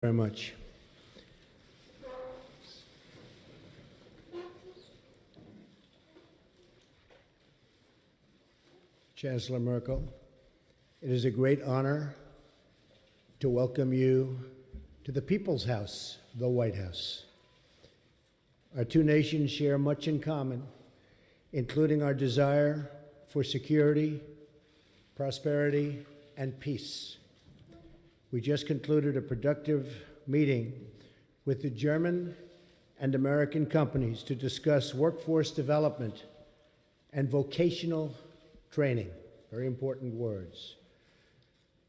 Very much. Chancellor Merkel, it is a great honor to welcome you to the People's House, the White House. Our two nations share much in common, including our desire for security, prosperity, and peace. We just concluded a productive meeting with the German and American companies to discuss workforce development and vocational training, very important words.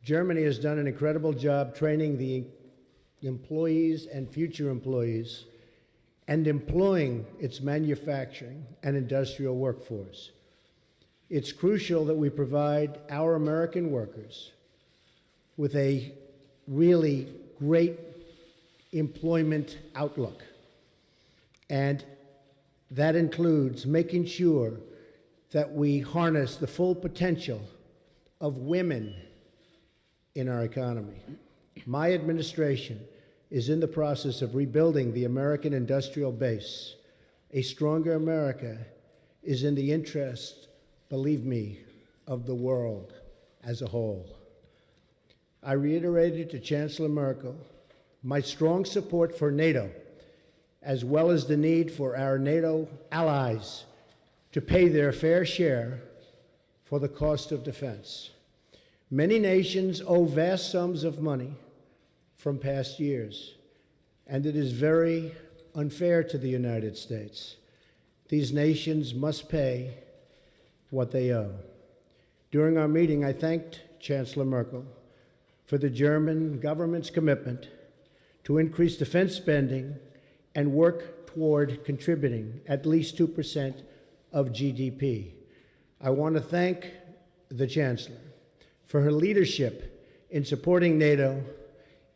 Germany has done an incredible job training the employees and future employees and employing its manufacturing and industrial workforce. It's crucial that we provide our American workers with a really great employment outlook. And that includes making sure that we harness the full potential of women in our economy. My administration is in the process of rebuilding the American industrial base. A stronger America is in the interest, believe me, of the world as a whole. I reiterated to Chancellor Merkel my strong support for NATO, as well as the need for our NATO allies to pay their fair share for the cost of defense. Many nations owe vast sums of money from past years, and it is very unfair to the United States. These nations must pay what they owe. During our meeting, I thanked Chancellor Merkel for the German government's commitment to increase defense spending and work toward contributing at least 2% of GDP. I want to thank the Chancellor for her leadership in supporting NATO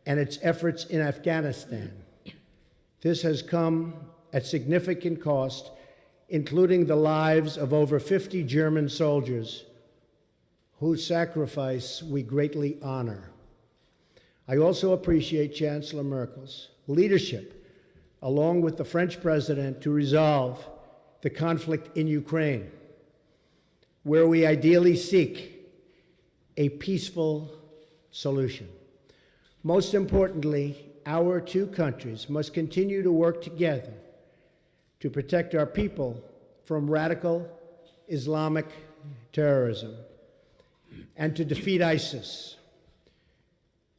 and its efforts in Afghanistan. This has come at significant cost, including the lives of over 50 German soldiers whose sacrifice we greatly honor. I also appreciate Chancellor Merkel's leadership, along with the French president, to resolve the conflict in Ukraine, where we ideally seek a peaceful solution. Most importantly, our two countries must continue to work together to protect our people from radical Islamic terrorism and to defeat ISIS.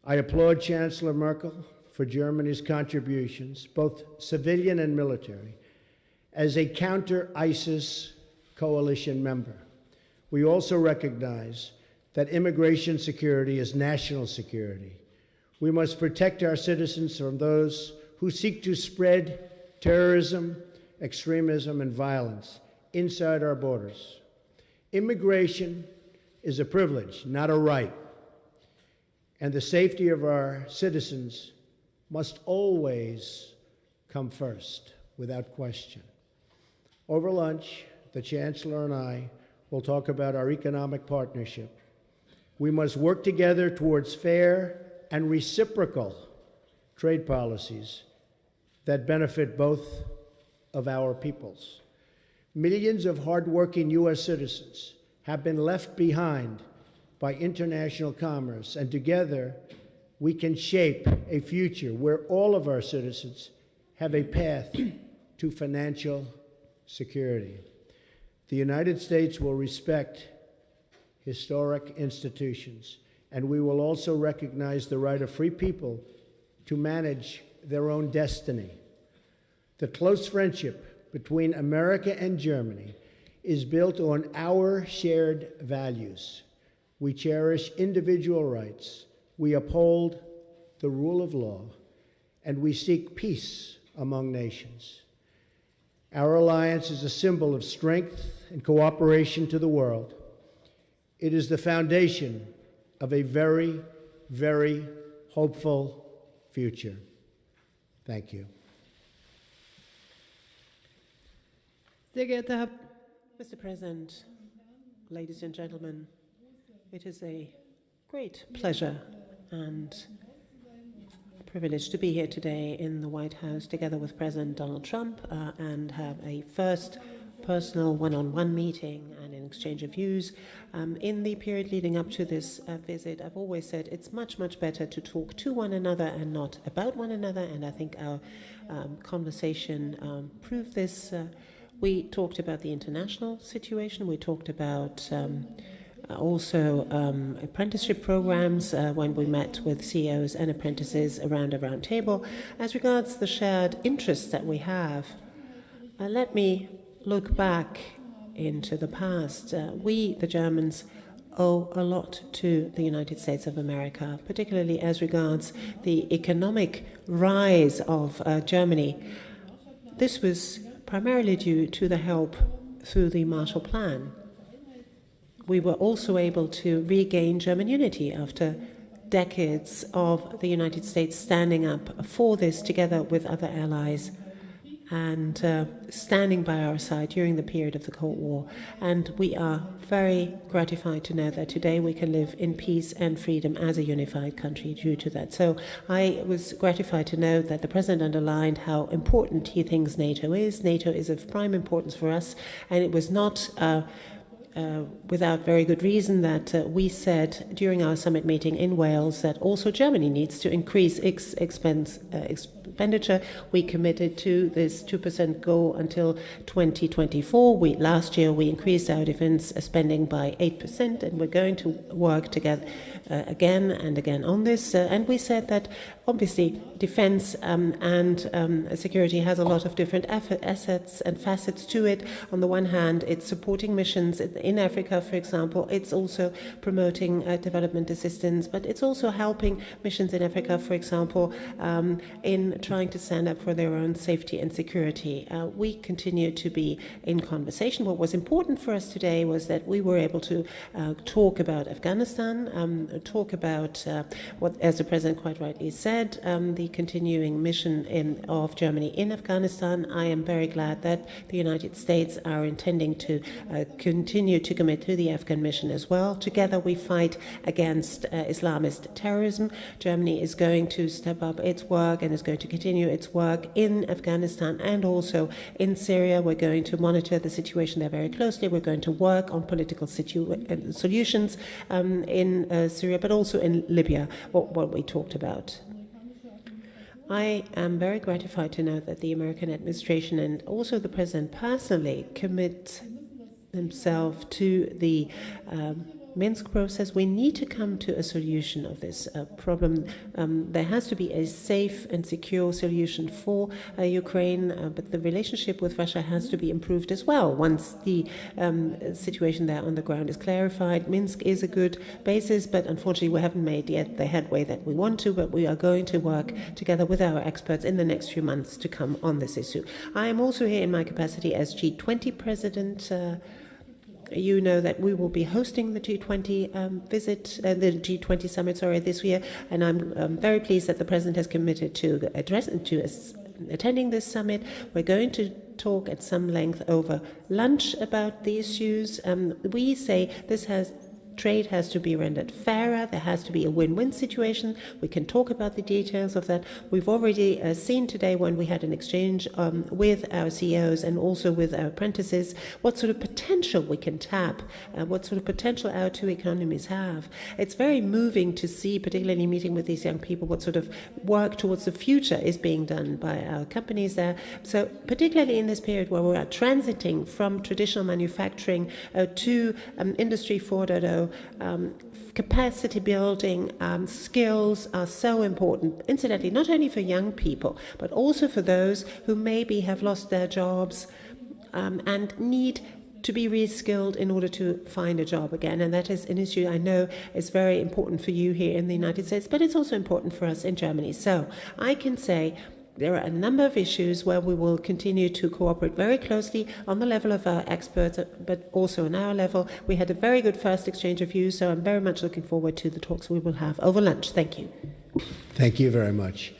I applaud Chancellor Merkel for Germany's contributions, both civilian and military, as a counter-ISIS coalition member. We also recognize that immigration security is national security. We must protect our citizens from those who seek to spread terrorism, extremism, and violence inside our borders. Immigration is a privilege, not a right. And the safety of our citizens must always come first, without question. Over lunch, the Chancellor and I will talk about our economic partnership. We must work together towards fair and reciprocal trade policies that benefit both of our peoples. Millions of hardworking U.S. citizens have been left behind by international commerce, and together we can shape a future where all of our citizens have a path to financial security. The United States will respect historic institutions, and we will also recognize the right of free people to manage their own destiny. The close friendship between America and Germany is built on our shared values. We cherish individual rights, we uphold the rule of law, and we seek peace among nations. Our alliance is a symbol of strength and cooperation to the world. It is the foundation of a very, very hopeful future. Thank you. Mr. President, ladies and gentlemen, it is a great pleasure and privilege to be here today in the White House together with President Donald Trump and have a first personal one-on-one meeting and an exchange of views. In the period leading up to this visit, I've always said it's much, much better to talk to one another and not about one another, and I think our conversation proved this. We talked about the international situation. We talked about also apprenticeship programs when we met with CEOs and apprentices around a round table. As regards the shared interests that we have, let me look back into the past. We, the Germans, owe a lot to the United States of America, particularly as regards the economic rise of Germany. This was primarily due to the help through the Marshall Plan. We were also able to regain German unity after decades of the United States standing up for this together with other allies and standing by our side during the period of the Cold War. And we are very gratified to know that today we can live in peace and freedom as a unified country due to that. So I was gratified to know that the President underlined how important he thinks NATO is. NATO is of prime importance for us, and it was not without very good reason that we said during our summit meeting in Wales that also Germany needs to increase its expenditure. We committed to this 2% goal until 2024. Last year we increased our defense spending by 8%, and we're going to work together again and again on this. And we said that obviously defense and security has a lot of different assets and facets to it. On the one hand, it's supporting missions in Africa, for example. It's also promoting development assistance, but it's also helping missions in Africa, for example, in trying to stand up for their own safety and security. We continue to be in conversation. What was important for us today was that we were able to talk about Afghanistan, talk about what, as the President quite rightly said, the continuing mission of Germany in Afghanistan. I am very glad that the United States are intending to continue to commit to the Afghan mission as well. Together we fight against Islamist terrorism. Germany is going to step up its work and is going to continue its work in Afghanistan and also in Syria. We're going to monitor the situation there very closely. We're going to work on political solutions in Syria, but also in Libya, what we talked about. I am very gratified to know that the American administration and also the President personally commit himself to the Minsk process. We need to come to a solution of this problem. There has to be a safe and secure solution for Ukraine, but the relationship with Russia has to be improved as well. Once the situation there on the ground is clarified, Minsk is a good basis, but unfortunately we haven't made yet the headway that we want to, but we are going to work together with our experts in the next few months to come on this issue. I am also here in my capacity as G20 President. You know that we will be hosting the G20 the G20 summit, this year, and I'm very pleased that the President has committed to attending this summit. We're going to talk at some length over lunch about the issues. We say trade has to be rendered fairer. There has to be a win-win situation. We can talk about the details of that. We've already seen today when we had an exchange with our CEOs and also with our apprentices what sort of potential we can tap, what sort of potential our two economies have. It's very moving to see, particularly meeting with these young people, what sort of work towards the future is being done by our companies there. So particularly in this period where we are transiting from traditional manufacturing to Industry 4.0, capacity building, skills are so important, incidentally, not only for young people, but also for those who maybe have lost their jobs and need to be reskilled in order to find a job again. And that is an issue I know is very important for you here in the United States, but it's also important for us in Germany. So I can say there are a number of issues where we will continue to cooperate very closely on the level of our experts, but also on our level. We had a very good first exchange of views, so I'm very much looking forward to the talks we will have over lunch. Thank you. Thank you very much.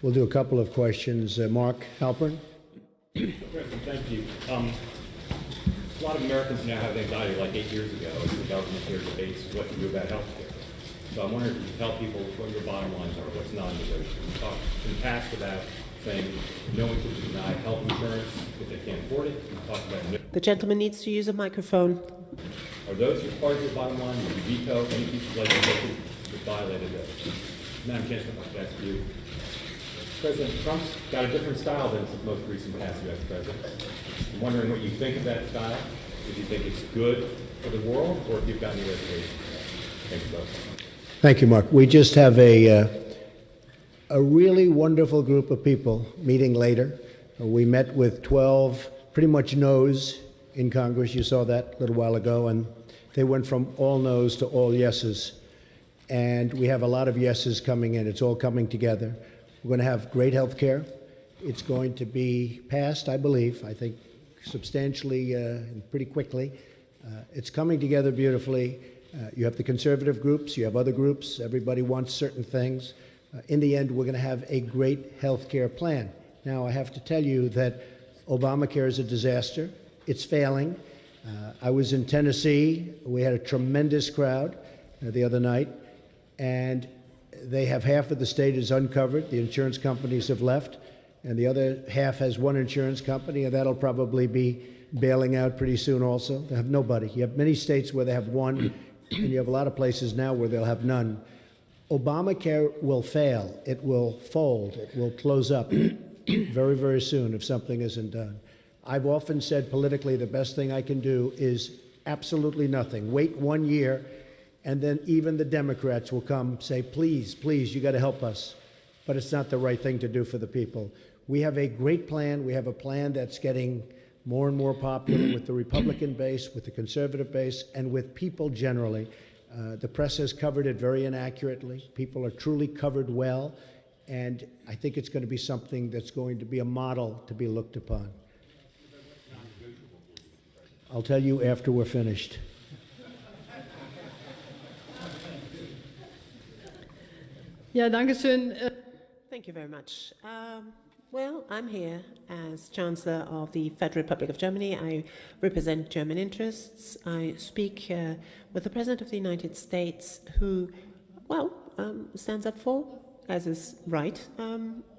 We'll do a couple of questions. Mark Halpern. President, thank you. A lot of Americans now have anxiety, like 8 years ago, as the government here debates what to do about health care. So I'm wondering if you can tell people what your bottom lines are, what's non-negotiable. You talked in the past about saying no one should deny health insurance if they can't afford it. You talked about The gentleman needs to use a microphone. Are those your part of your bottom line? Would you veto any piece of legislation that violated those? Madam Chancellor, I'd like to ask you. President Trump's got a different style than the most recent past U.S. president. I'm wondering what you think of that style. If you think it's good for the world, or if you've got any reservations. Thank you both. Thank you, Mark. We just have a really wonderful group of people meeting later. We met with 12 pretty much no's in Congress. You saw that a little while ago, and they went from all no's to all yeses. And we have a lot of yeses coming in. It's all coming together. We're going to have great health care. It's going to be passed, I believe, I think substantially and pretty quickly. It's coming together beautifully. You have the conservative groups, you have other groups, everybody wants certain things. In the end, we're going to have a great health care plan. Now, I have to tell you that Obamacare is a disaster. It's failing. I was in Tennessee. We had a tremendous crowd the other night, and they have half of the state is uncovered. The insurance companies have left, and the other half has one insurance company, and that'll probably be bailing out pretty soon also. They have nobody. You have many states where they have one, and you have a lot of places now where they'll have none. Obamacare will fail. It will fold. It will close up very, very soon if something isn't done. I've often said politically the best thing I can do is absolutely nothing. Wait 1 year, and then even the Democrats will come say, please, please, you got to help us. But it's not the right thing to do for the people. We have a great plan. We have a plan that's getting more and more popular with the Republican base, with the conservative base, and with people generally. The press has covered it very inaccurately. People are truly covered well, and I think it's going to be something that's going to be a model to be looked upon. I'll tell you after we're finished. Ja, danke schön. Thank you very much. Well, I'm here as Chancellor of the Federal Republic of Germany. I represent German interests. I speak with the President of the United States, who, well, stands up for, as is right,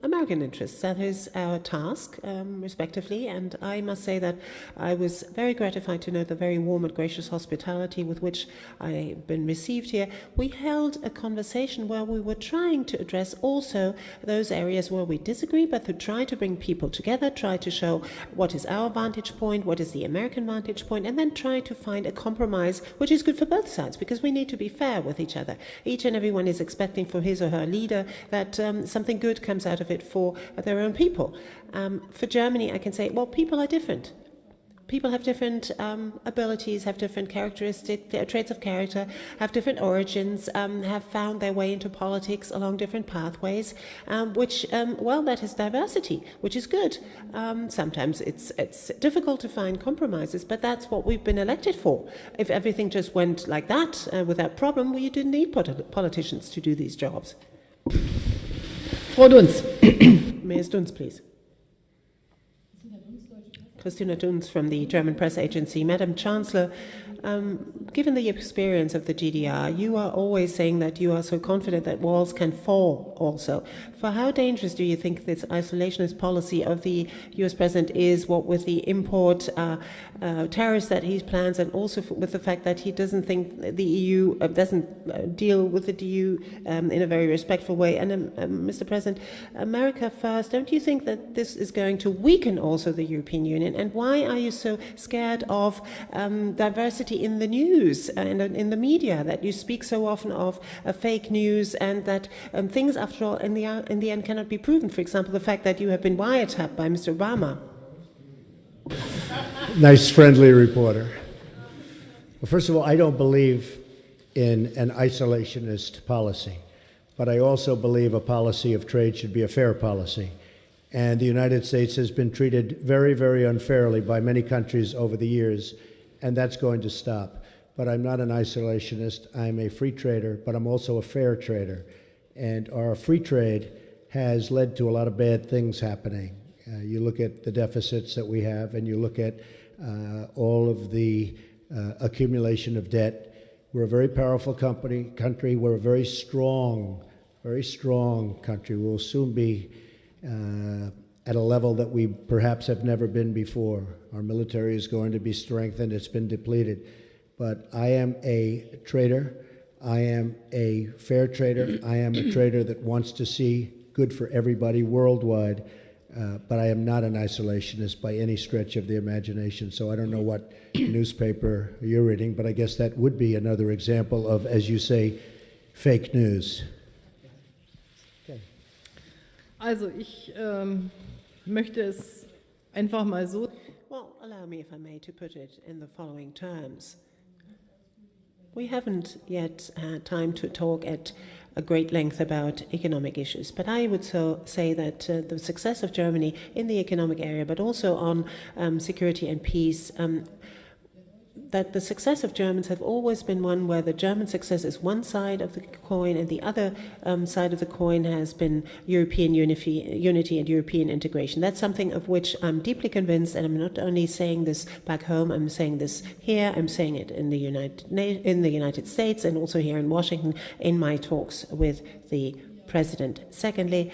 American interests. That is our task, respectively, and I must say that I was very gratified to know the very warm and gracious hospitality with which I've been received here. We held a conversation where we were trying to address also those areas where we disagree, but to try to bring people together, try to show what is our vantage point, what is the American vantage point, and then try to find a compromise which is good for both sides, because we need to be fair with each other. Each and everyone is expecting for his or her leader that something good comes out of it for their own people. For Germany, I can say, well, people are different. People have different abilities, have different characteristics, traits of character, have different origins, have found their way into politics along different pathways, which, well, that is diversity, which is good. Sometimes it's difficult to find compromises, but that's what we've been elected for. If everything just went like that without problem, well, you didn't need politicians to do these jobs. Frau Dunz. Ms. Dunz, please. Christina Dunz from the German press agency. Madam Chancellor, given the experience of the GDR, you are always saying that you are so confident that walls can fall also. For how dangerous do you think this isolationist policy of the US president is, what with the import tariffs that he plans, and also with the fact that he doesn't think the EU doesn't deal with the EU in a very respectful way? And Mr. President, America first, don't you think that this is going to weaken also the European Union? And why are you so scared of diversity in the news and in the media, that you speak so often of fake news, and that things, after all, in the end cannot be proven? For example, the fact that you have been wiretapped by Mr. Obama. Nice, friendly reporter. Well, first of all, I don't believe in an isolationist policy, but I also believe a policy of trade should be a fair policy. And the United States has been treated very, very unfairly by many countries over the years, and that's going to stop. But I'm not an isolationist. I'm a free trader, but I'm also a fair trader. And our free trade has led to a lot of bad things happening. You look at the deficits that we have, and you look at all of the accumulation of debt. We're a very powerful country. We're a very strong country. We'll soon be at a level that we perhaps have never been before. Our military is going to be strengthened. It's been depleted. But I am a trader. I am a fair trader. I am a trader that wants to see good for everybody worldwide. But I am not an isolationist by any stretch of the imagination. So I don't know what newspaper you're reading, but I guess that would be another example of, as you say, fake news. Okay. Also ich möchte es einfach mal so. Well, allow me, if I may, to put it in the following terms. We haven't yet had time to talk at a great length about economic issues, but I would say that the success of Germany in the economic area, but also on security and peace, that the success of Germans have always been one where the German success is one side of the coin, and the other side of the coin has been European unity and European integration. That's something of which I'm deeply convinced, and I'm not only saying this back home, I'm saying this here, I'm saying it in the United States and also here in Washington in my talks with the President. Secondly,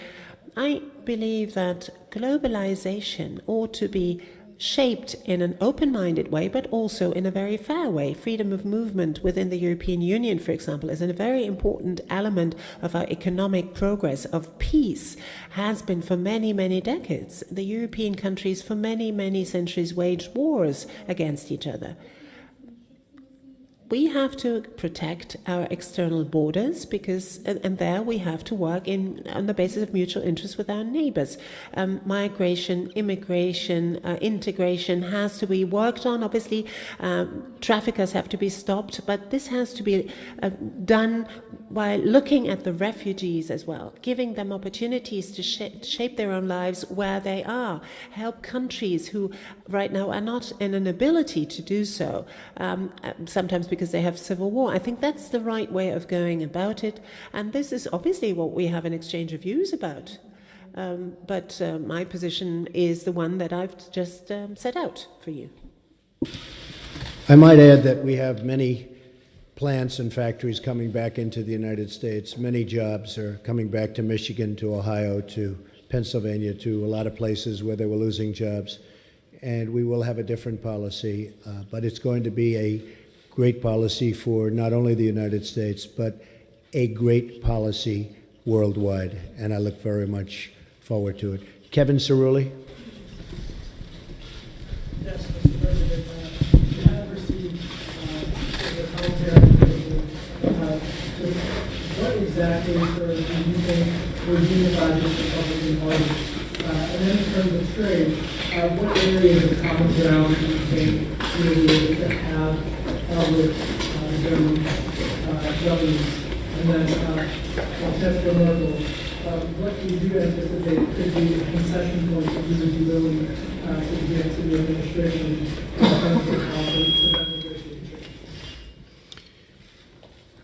I believe that globalization ought to be shaped in an open-minded way, but also in a very fair way. Freedom of movement within the European Union, for example, is a very important element of our economic progress, of peace, has been for many, many decades. The European countries for many, many centuries waged wars against each other. We have to protect our external borders because, and there we have to work on the basis of mutual interest with our neighbors. Migration, immigration, integration has to be worked on. Obviously, traffickers have to be stopped, but this has to be done while looking at the refugees as well, giving them opportunities to shape their own lives where they are, help countries who right now are not in an ability to do so, sometimes because they have civil war. I think that's the right way of going about it, and this is obviously what we have an exchange of views about. But my position is the one that I've just set out for you. I might add that we have many plants and factories coming back into the United States. Many jobs are coming back to Michigan, to Ohio, to Pennsylvania, to a lot of places where they were losing jobs. And we will have a different policy, but it's going to be a great policy for not only the United States, but a great policy worldwide. And I look very much forward to it. Kevin Cerulli. Yes, Mr. President, you have received the healthcare. What exactly do you think would unify this Republican Party? And then in terms of trade, what areas of common ground do you think you would be able to have with the German government? And then Chancellor Merkel, what do you anticipate could be the concession points that you would be willing to get to the administration in terms of how to negotiate?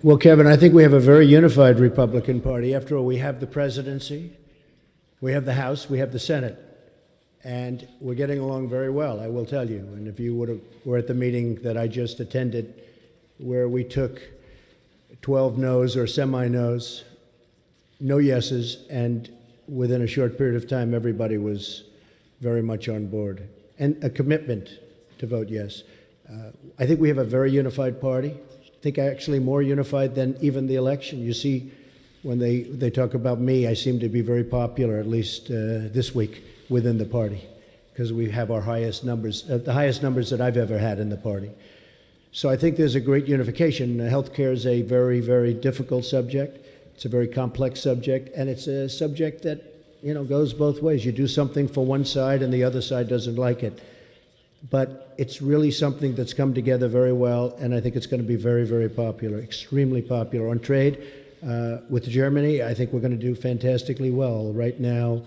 Well, Kevin, I think we have a very unified Republican Party. After all, we have the presidency, we have the House, we have the Senate, and we're getting along very well, I will tell you. And if you were at the meeting that I just attended, where we took 12 no's or semi-no's, no yeses, and within a short period of time, everybody was very much on board, and a commitment to vote yes. I think we have a very unified party. I think actually more unified than even the election. You see, when they talk about me, I seem to be very popular, at least this week, within the party, because we have our highest numbers, the highest numbers that I've ever had in the party. So I think there's a great unification. Healthcare is a very, very difficult subject. It's a very complex subject, and it's a subject that, goes both ways. You do something for one side and the other side doesn't like it. But it's really something that's come together very well, and I think it's going to be very, very popular, extremely popular. On trade, with Germany, I think we're going to do fantastically well. Right now,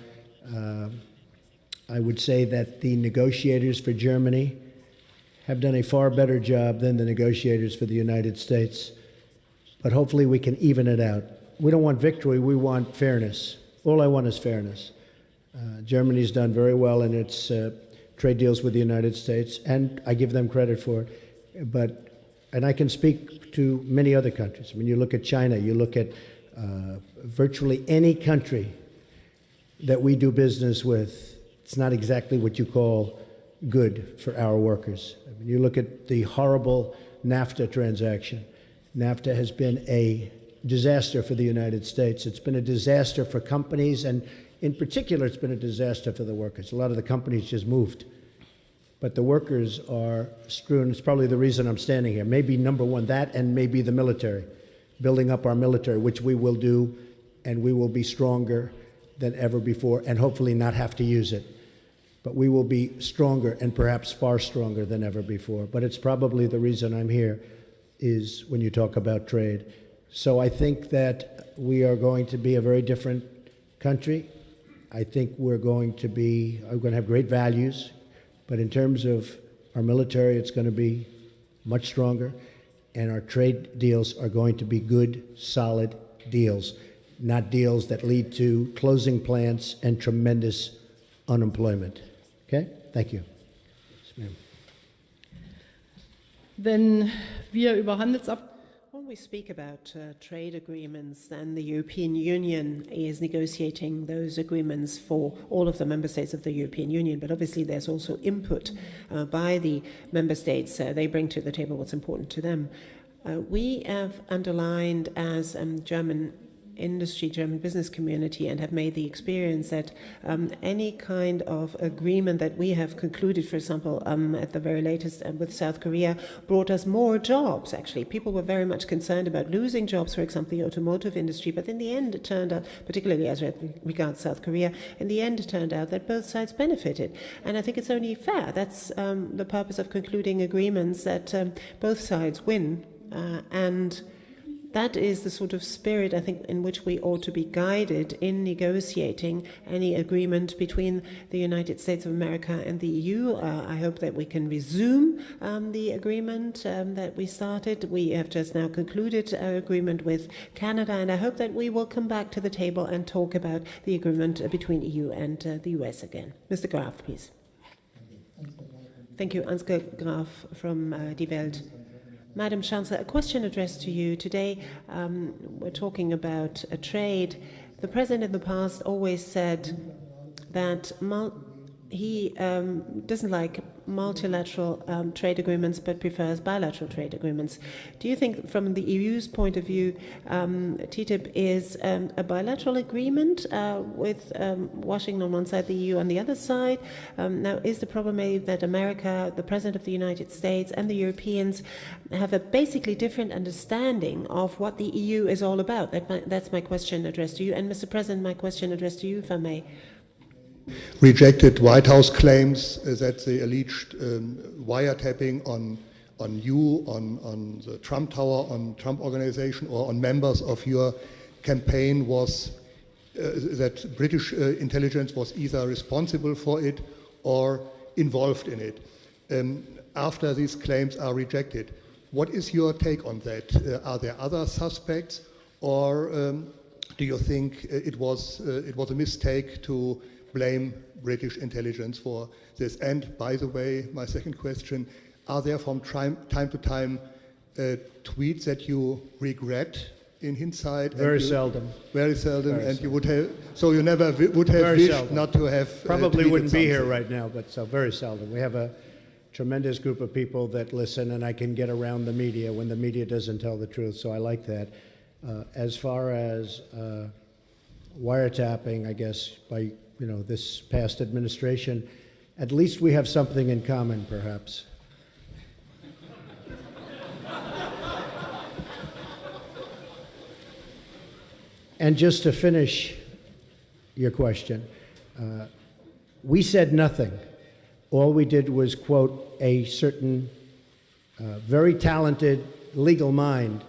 I would say that the negotiators for Germany have done a far better job than the negotiators for the United States. But hopefully we can even it out. We don't want victory, we want fairness. All I want is fairness. Germany's done very well in its trade deals with the United States, and I give them credit for it. And I can speak to many other countries. I mean, you look at China, you look at virtually any country that we do business with, it's not exactly what you call good for our workers. I mean, you look at the horrible NAFTA transaction. NAFTA has been a disaster for the United States. It's been a disaster for companies, and in particular, it's been a disaster for the workers. A lot of the companies just moved. But the workers are strewn. It's probably the reason I'm standing here. Maybe number one, that, and maybe the military, building up our military, which we will do, and we will be stronger than ever before, and hopefully not have to use it. But we will be stronger, and perhaps far stronger than ever before. But it's probably the reason I'm here, is when you talk about trade. So I think that we are going to be a very different country. I think we're going to have great values. But in terms of our military, it's going to be much stronger, and our trade deals are going to be good, solid deals, not deals that lead to closing plants and tremendous unemployment. Okay? Thank you. Yes, ma'am. Wenn wir über When we speak about trade agreements, then the European Union is negotiating those agreements for all of the member states of the European Union, but obviously there's also input by the member states. They bring to the table what's important to them. We have underlined as German industry, German business community, and have made the experience that any kind of agreement that we have concluded, for example, at the very latest with South Korea, brought us more jobs, actually. People were very much concerned about losing jobs, for example, the automotive industry, but in the end it turned out, particularly as regards South Korea, in the end it turned out that both sides benefited. And I think it's only fair. That's the purpose of concluding agreements, that both sides win, and that is the sort of spirit, I think, in which we ought to be guided in negotiating any agreement between the United States of America and the EU. I hope that we can resume the agreement that we started. We have just now concluded an agreement with Canada, and I hope that we will come back to the table and talk about the agreement between EU and the US again. Mr. Graf, please. Thank you. Ansgar Graf from Die Welt. Madam Chancellor, a question addressed to you. Today, we're talking about trade. The President in the past always said that he doesn't like multilateral trade agreements but prefers bilateral trade agreements. Do you think, from the EU's point of view, TTIP is a bilateral agreement with Washington on one side, the EU on the other side? Now, is the problem maybe that America, the President of the United States, and the Europeans have a basically different understanding of what the EU is all about? That's my question addressed to you. And, Mr. President, my question addressed to you, if I may. Rejected White House claims that the alleged wiretapping on you, on the Trump Tower, on Trump Organization, or on members of your campaign was that British intelligence was either responsible for it or involved in it. After these claims are rejected, what is your take on that? Are there other suspects, or do you think it was a mistake to blame British intelligence for this? And by the way, my second question, are there from time to time tweets that you regret in hindsight? Very seldom. Very seldom, Very and seldom. you would have, so you never would have Very wished seldom. not to have Probably tweeted wouldn't be here something. right now, but so very seldom. We have a tremendous group of people that listen, and I can get around the media when the media doesn't tell the truth, so I like that. As far as wiretapping, I guess, by this past administration, at least we have something in common, perhaps. And just to finish your question, we said nothing. All we did was quote a certain very talented legal mind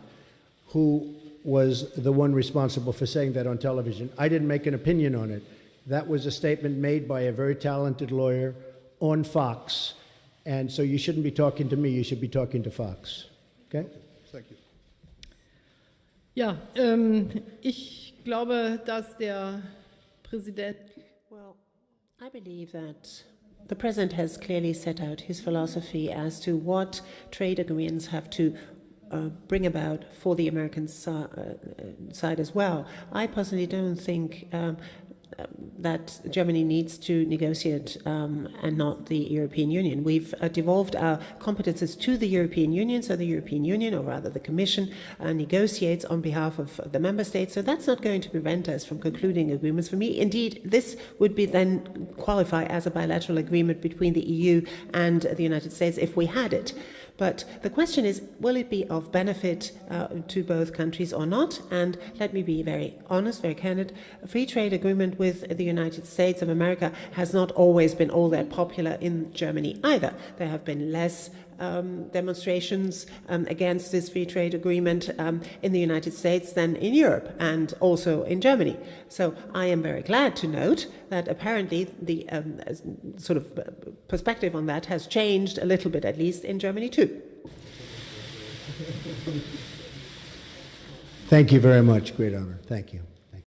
who was the one responsible for saying that on television. I didn't make an opinion on it. That was a statement made by a very talented lawyer on Fox. And so you shouldn't be talking to me, you should be talking to Fox. Okay? Thank you. Ja, ich glaube, dass der Präsident. Well, I believe that the President has clearly set out his philosophy as to what trade agreements have to bring about for the American side as well. I personally don't think that Germany needs to negotiate and not the European Union. We've devolved our competences to the European Union, so the European Union, or rather the Commission, negotiates on behalf of the member states. So that's not going to prevent us from concluding agreements. For me, indeed, this would be then qualify as a bilateral agreement between the EU and the United States if we had it. But the question is, will it be of benefit to both countries or not? And let me be very honest, very candid. A free trade agreement with the United States of America has not always been all that popular in Germany either. There have been less demonstrations against this free trade agreement in the United States than in Europe and also in Germany. So I am very glad to note that apparently the sort of perspective on that has changed a little bit, at least in Germany too. Thank you very much. Great honor. Thank you.